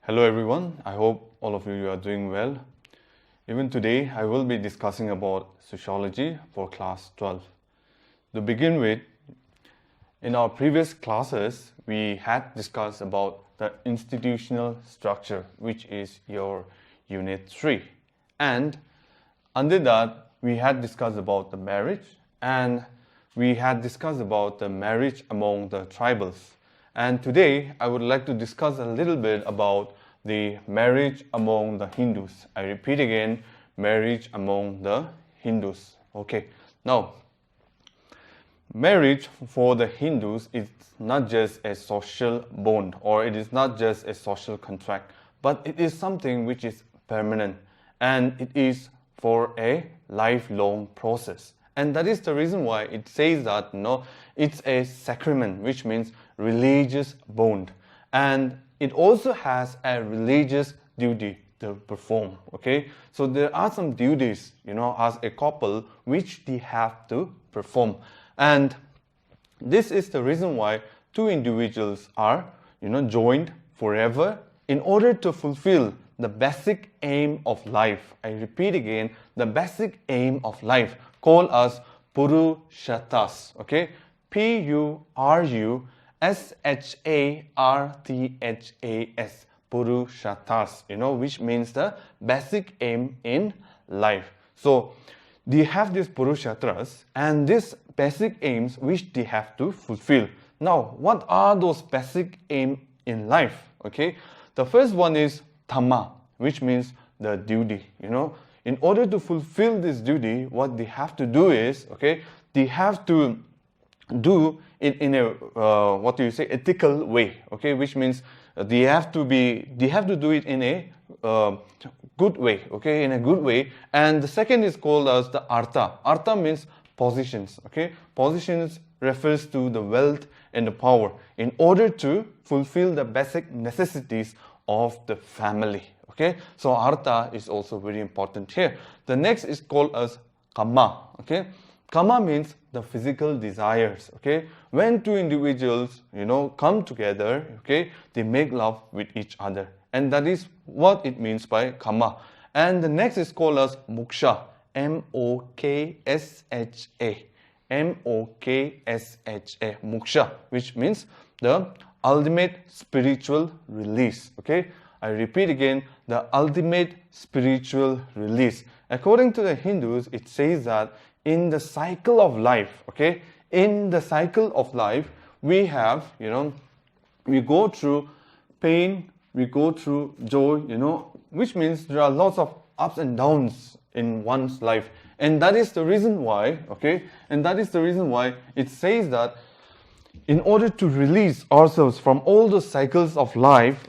Hello everyone, I hope all of you are doing well. Even today, I will be discussing about sociology for class 12. To begin with, in our previous classes, we had discussed about the institutional structure, which is your unit 3. And under that, we had discussed about the marriage, and we had discussed about the marriage among the tribals. And today, I would like to discuss a little bit about the marriage among the Hindus. I repeat again, marriage among the Hindus. Okay, now, marriage for the Hindus is not just a social bond, or it is not just a social contract, but it is something which is permanent, and it is for a lifelong process. And that is the reason why it says that it's a sacrament, which means religious bond. And it also has a religious duty to perform. Okay, so there are some duties, as a couple, which they have to perform. And this is the reason why two individuals are, joined forever in order to fulfill the basic aim of life. I repeat again, the basic aim of life, called as Purusharthas. Okay, Purusharthas, Purusharthas, which means the basic aim in life. So they have these Purusharthas and these basic aims which they have to fulfill. Now, what are those basic aims in life? Okay, the first one is Dhamma, which means the duty. In order to fulfill this duty, what they have to do is, they have to do it in a ethical way. Okay, which means they have to do it in a good way. Okay, in a good way. And the second is called as the Artha. Artha means positions. Okay, positions refers to the wealth and the power in order to fulfill the basic necessities of the family. Okay, so Artha is also very important here. The next is called as Kama. Okay, Kama means the physical desires. Okay, when two individuals, come together, they make love with each other, and that is what it means by Kama. And the next is called as Moksha. Moksha. Moksha, Moksha, which means the ultimate spiritual release. Okay, I repeat again, the ultimate spiritual release. According to the Hindus, it says that in the cycle of life, in the cycle of life, we have, we go through pain, we go through joy, which means there are lots of ups and downs in one's life. And that is the reason why, it says that in order to release ourselves from all the cycles of life,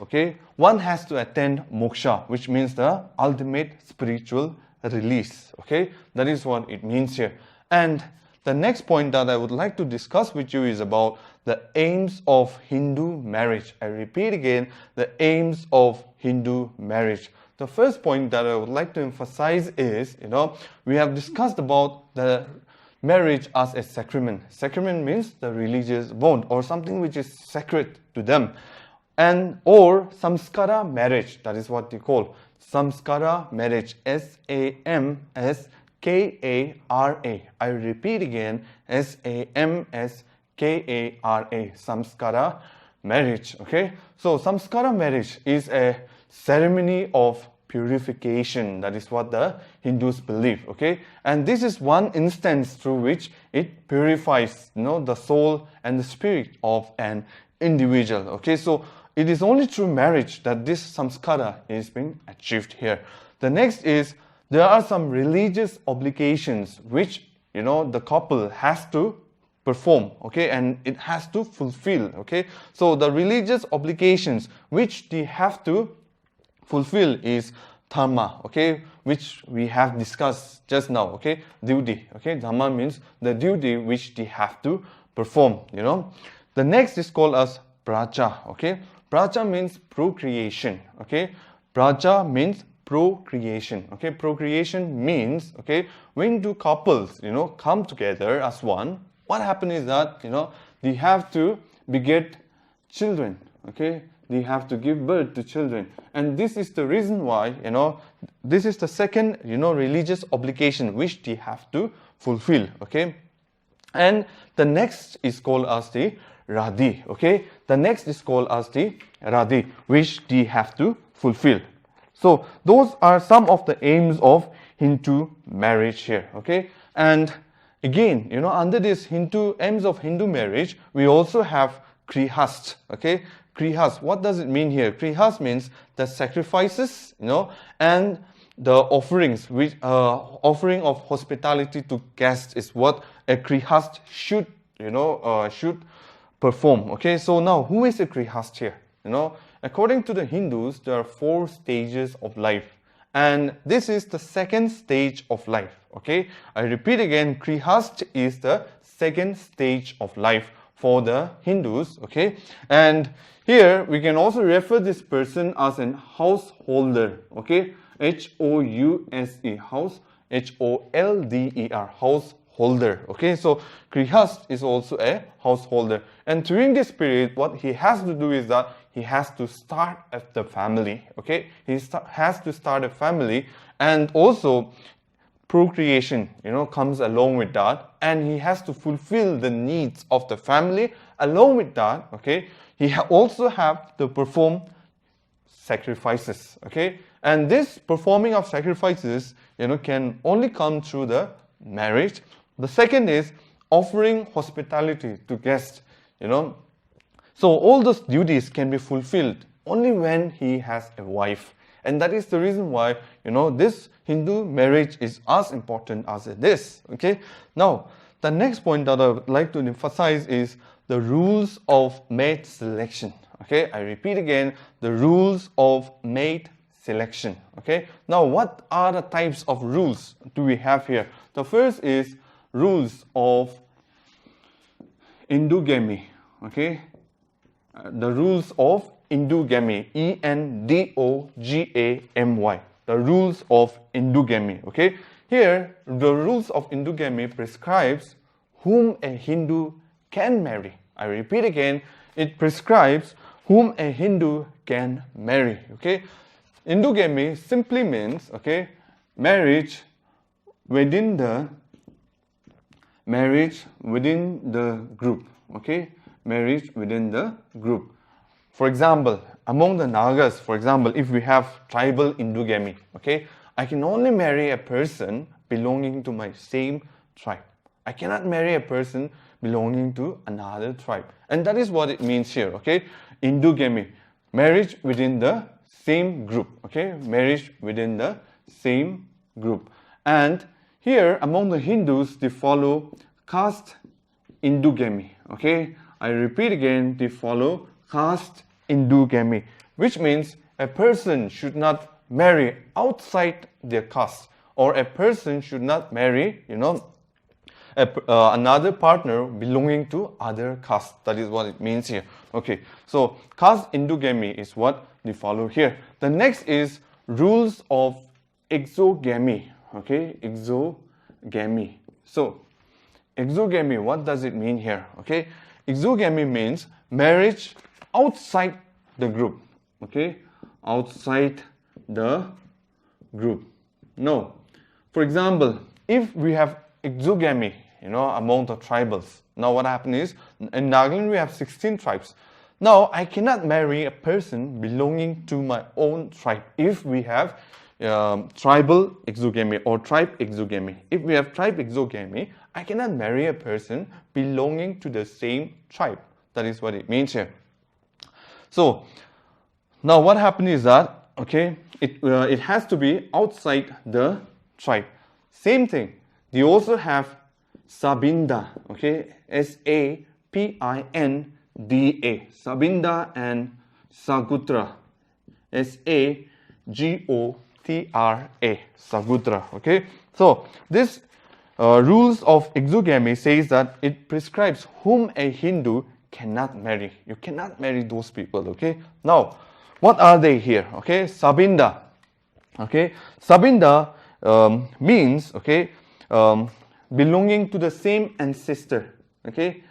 one has to attain moksha, which means the ultimate spiritual release. Okay, that is what it means here. And the next point that I would like to discuss with you is about the aims of Hindu marriage. I repeat again, the aims of Hindu marriage. The first point that I would like to emphasize is, we have discussed about the marriage as a sacrament. Sacrament means the religious bond or something which is sacred to them. And or samskara marriage, that is what they call samskara marriage, Samskara. I repeat again, Samskara, samskara marriage. Okay, so samskara marriage is a ceremony of purification. That is what the Hindus believe. Okay, and this is one instance through which it purifies, the soul and the spirit of an individual. Okay, so it is only through marriage that this samskara is being achieved here. The next is, there are some religious obligations which, the couple has to perform, and it has to fulfill. So the religious obligations which they have to fulfill is dhamma, which we have discussed just now. Duty. Dhamma means the duty which they have to perform. The next is called as praja. Praja means procreation. Praja means procreation. Procreation means, when two couples, come together as one, what happens is that, they have to beget children. they have to give birth to children. And this is the reason why, this is the second, religious obligation which they have to fulfill, okay? And the next is called as the Radhi, okay? The next is called as the Radhi, which they have to fulfill. So those are some of the aims of Hindu marriage here, okay? And again, under this aims of Hindu marriage, we also have Grihast, okay? Grihast, what does it mean here? Grihast means the sacrifices, and the offerings, which offering of hospitality to guests is what a Grihast should, should perform. Okay, so now who is a Grihast here? According to the Hindus, there are 4 stages of life, and this is the second stage of life. Okay, I repeat again, Grihast is the second stage of life for the Hindus. Okay, and here we can also refer this person as an householder. Okay, H-O-U-S-E, house, H-O-L-D-E-R, householder. Okay, so Grihast is also a householder. And during this period, what he has to do is that he has to start the family. Okay, he has to start a family, and also procreation, comes along with that, and he has to fulfill the needs of the family. Along with that, okay, he also have to perform sacrifices. Okay, and this performing of sacrifices, can only come through the marriage. The second is offering hospitality to guests. So all those duties can be fulfilled only when he has a wife. And that is the reason why, this Hindu marriage is as important as it is. Okay. Now, the next point that I would like to emphasize is the rules of mate selection. Okay. I repeat again, the rules of mate selection. Okay. Now, what are the types of rules do we have here? The first is rules of endogamy. Okay. The rules of endogamy, E-N-D-O-G-A-M-Y, the rules of endogamy. Okay, here the rules of endogamy prescribes whom a Hindu can marry. I repeat again, it prescribes whom a Hindu can marry. Okay, endogamy simply means, okay, marriage within the group. Okay, marriage within the group. For example, among the Nagas, for example, if we have tribal endogamy, okay, I can only marry a person belonging to my same tribe. I cannot marry a person belonging to another tribe. And that is what it means here, okay? Endogamy, marriage within the same group, okay? Marriage within the same group. And here, among the Hindus, they follow caste endogamy, okay? I repeat again, they follow caste endogamy, which means a person should not marry outside their caste, or a person should not marry, another partner belonging to other caste. That is what it means here. Okay, so caste endogamy is what they follow here. The next is rules of exogamy. Okay, exogamy. So exogamy, what does it mean here? Okay, exogamy means marriage outside the group. Okay, outside the group. No, for example, if we have exogamy, among the tribals. Now what happens is, in Nagaland we have 16 tribes. Now I cannot marry a person belonging to my own tribe if we have tribal exogamy or tribe exogamy. If we have tribe exogamy, I cannot marry a person belonging to the same tribe. That is what it means here. So now what happens is that, okay, it has to be outside the tribe. Same thing. They also have Sabinda, okay, S-A-P-I-N-D-A, Sabinda and Sagutra, S-A-G-O-T-R-A, Sagutra, okay. So this rules of exogamy says that it prescribes whom a Hindu cannot marry. You cannot marry those people, okay. Now, what are they here? Okay, Sabinda, okay. Sabinda means, okay, belonging to the same ancestor, okay,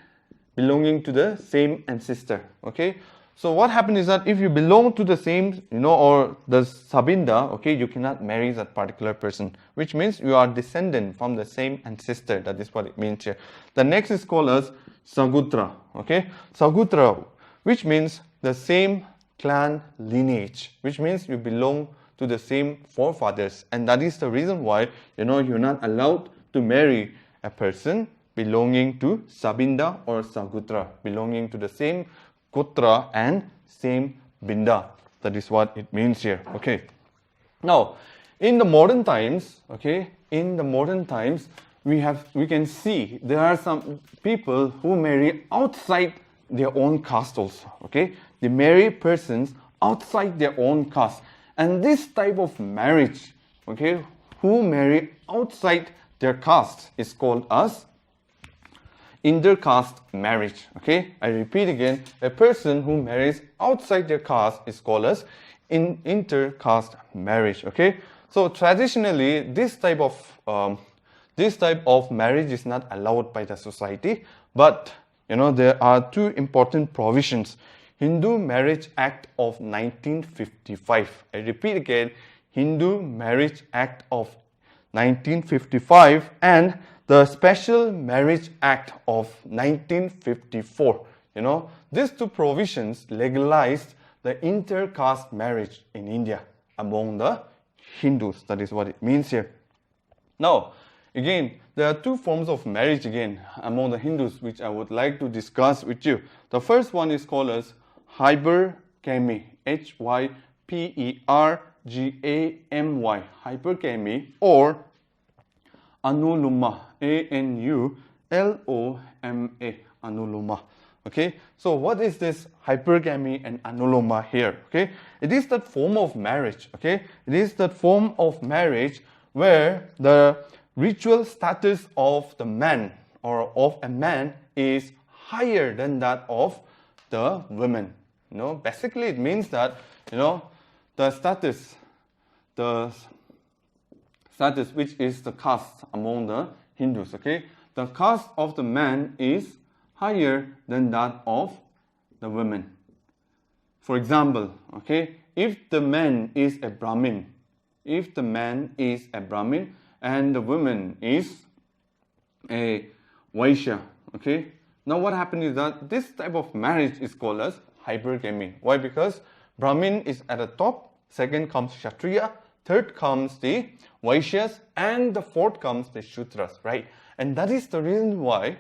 belonging to the same ancestor, okay. So what happened is that if you belong to the same, or the Sabinda, okay, you cannot marry that particular person, which means you are descendant from the same ancestor. That is what it means here. The next is called as Sagutra, okay. Sagutra, which means the same clan lineage, which means you belong to the same forefathers, and that is the reason why, you're not allowed to marry a person belonging to Sabinda or Sagutra, belonging to the same Gotra and same Binda. That is what it means here. Okay. Now, in the modern times, we can see there are some people who marry outside their own caste also. Okay, they marry persons outside their own caste, and this type of marriage, okay, who marry outside their caste is called as intercaste marriage. Okay, I repeat again, a person who marries outside their caste is called as intercaste marriage. Okay, so traditionally this type of marriage is not allowed by the society, but there are two important provisions. Hindu Marriage Act of 1955. I repeat again, Hindu Marriage Act of 1955 and the Special Marriage Act of 1954. These two provisions legalized the intercaste marriage in India among the Hindus. That is what it means here. Now, again, there are two forms of marriage again among the Hindus which I would like to discuss with you. The first one is called as hypergamy, Hypergamy, hypergamy, or anuloma, Anuloma, anuloma. Okay, so what is this hypergamy and anuloma here? Okay, it is that form of marriage. Okay, it is that form of marriage where the ritual status of the man or of a man is higher than that of the women. Basically it means that the status which is the caste among the Hindus. Okay, the caste of the man is higher than that of the women. For example, okay, if the man is a Brahmin, and the woman is a Vaishya, okay, now what happens is that this type of marriage is called as hypergamy. Why? Because Brahmin is at the top, second comes Kshatriya, third comes the Vaishyas, and the fourth comes the Shudras, right? And that is the reason why,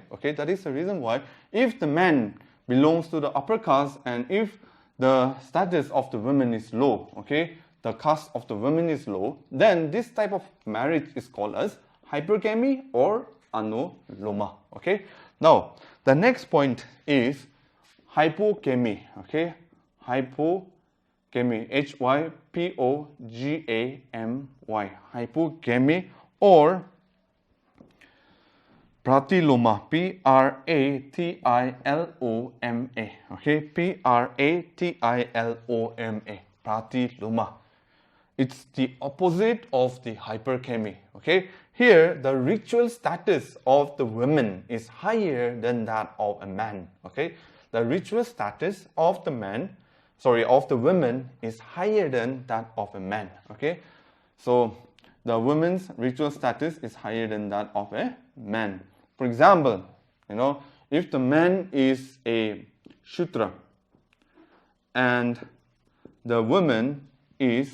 if the man belongs to the upper caste and if the status of the women is low, okay, the caste of the women is low, then this type of marriage is called as hypergamy or anuloma. Okay. Now, the next point is hypogamy. Okay, hypogamy, Hypogamy, hypogamy, or pratiloma, Pratiloma. Okay, Pratiloma. Pratiloma. It's the opposite of the hypergamy. Okay, here the ritual status of the women is higher than that of a man. Okay, the ritual status of the women is higher than that of a man. Okay, so the woman's ritual status is higher than that of a man. For example, if the man is a Shudra and the woman is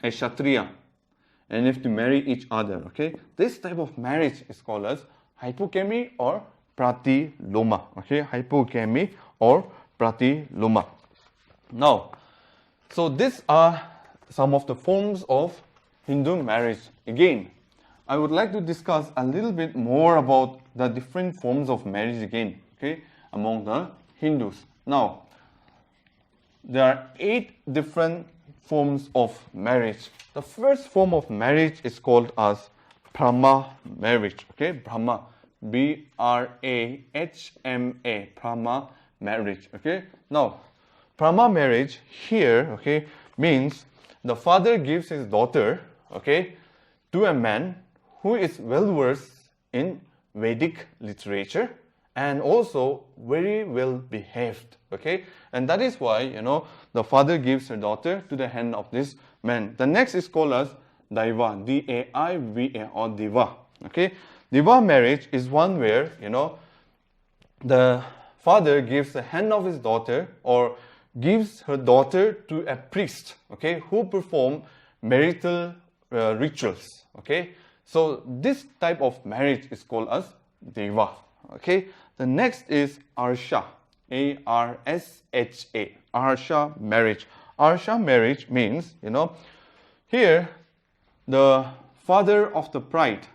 a Kshatriya, and if they marry each other, okay, this type of marriage is called as hypogamy or pratiloma. Okay, hypogamy or pratiloma. Now, so these are some of the forms of Hindu marriage. Again, I would like to discuss a little bit more about the different forms of marriage again, okay, among the Hindus. Now, there are 8 different forms of marriage. The first form of marriage is called as Brahma marriage. Okay, Brahma, Brahma, Brahma marriage. Okay, now Brahma marriage here, okay, means the father gives his daughter, okay, to a man who is well versed in Vedic literature and also very well behaved. Okay, and that is why, the father gives her daughter to the hand of this man. The next is called as Daiva, D-A-I-V-A, or Diva. Okay, Diva marriage is one where, the father gives the hand of his daughter or gives her daughter to a priest, okay, who perform marital rituals. Okay, so this type of marriage is called as Deva. Okay, the next is Arsha, A-R-S-H-A, Arsha marriage. Arsha marriage means, here the father of the bride,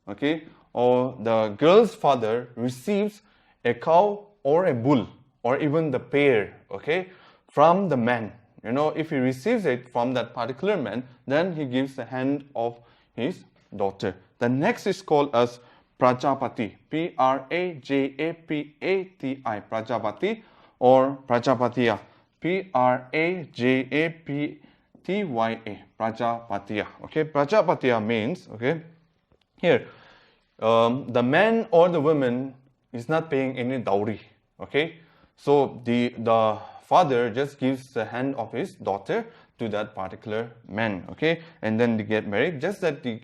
okay, or the girl's father receives a cow or a bull or even the pair, okay, from the man. If he receives it from that particular man, then he gives the hand of his daughter. The next is called as Prajapati, P-R-A-J-A-P-A-T-I, Prajapati or Prajapatiya, P-R-A-J-A-P-T-Y-A, Prajapatiya. Okay, Prajapatiya means, okay, here, the man or the woman is not paying any dowry. Okay, so the father just gives the hand of his daughter to that particular man. Okay, and then they get married. Just that the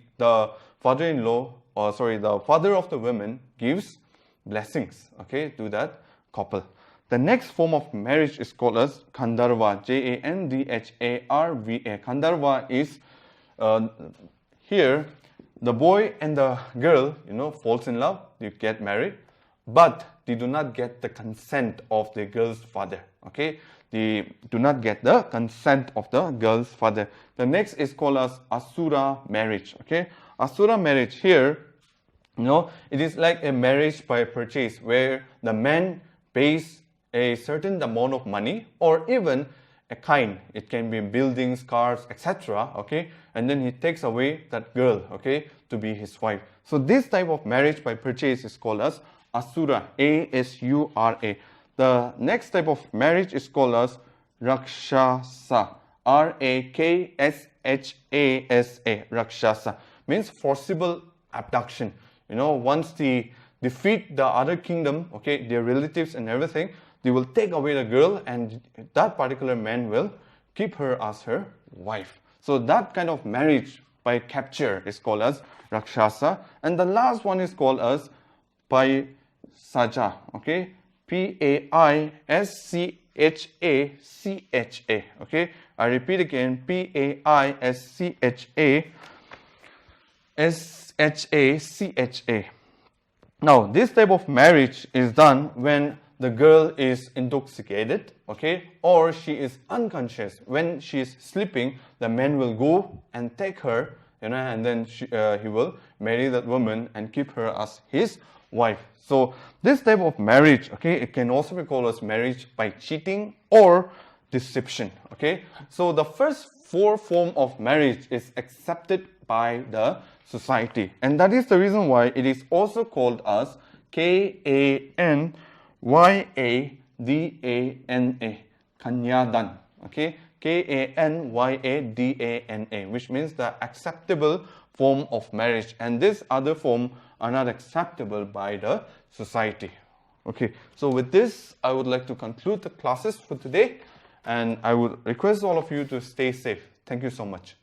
father-in-law, or sorry, the father of the woman gives blessings, okay, to that couple. The next form of marriage is called as Kandharva, J-A-N-D-H-A-R-V-A. Kandharva is here the boy and the girl, falls in love, they get married, but they do not get the consent of the girl's father. Okay, they do not get the consent of the girl's father. The next is called as Asura marriage. Okay, Asura marriage here, it is like a marriage by purchase where the man pays a certain amount of money or even a kind. It can be buildings, cars, etc. Okay, and then he takes away that girl, okay, to be his wife. So this type of marriage by purchase is called as Asura, A-S-U-R-A. The next type of marriage is called as Rakshasa, R-A-K-S-H-A-S-A, Rakshasa, means forcible abduction. Once they defeat the other kingdom, okay, their relatives and everything, they will take away the girl and that particular man will keep her as her wife. So that kind of marriage by capture is called as Rakshasa. And the last one is called as Paisacha, okay, P-A-I-S-C-H-A-C-H-A, okay. I repeat again, P-A-I-S-C-H-A-S-H-A-C-H-A. Now, this type of marriage is done when the girl is intoxicated, okay, or she is unconscious. When she is sleeping, the man will go and take her, and then he will marry that woman and keep her as his wife. So this type of marriage, okay, it can also be called as marriage by cheating or deception. Okay, so the first four forms of marriage is accepted by the society, and that is the reason why it is also called as K-A-N-Y-A-D-A-N-A, Kanyadan. Okay, K-A-N-Y-A-D-A-N-A, which means the acceptable form of marriage, and this other form are not acceptable by the society. Okay, so with this, I would like to conclude the classes for today, and I would request all of you to stay safe. Thank you so much.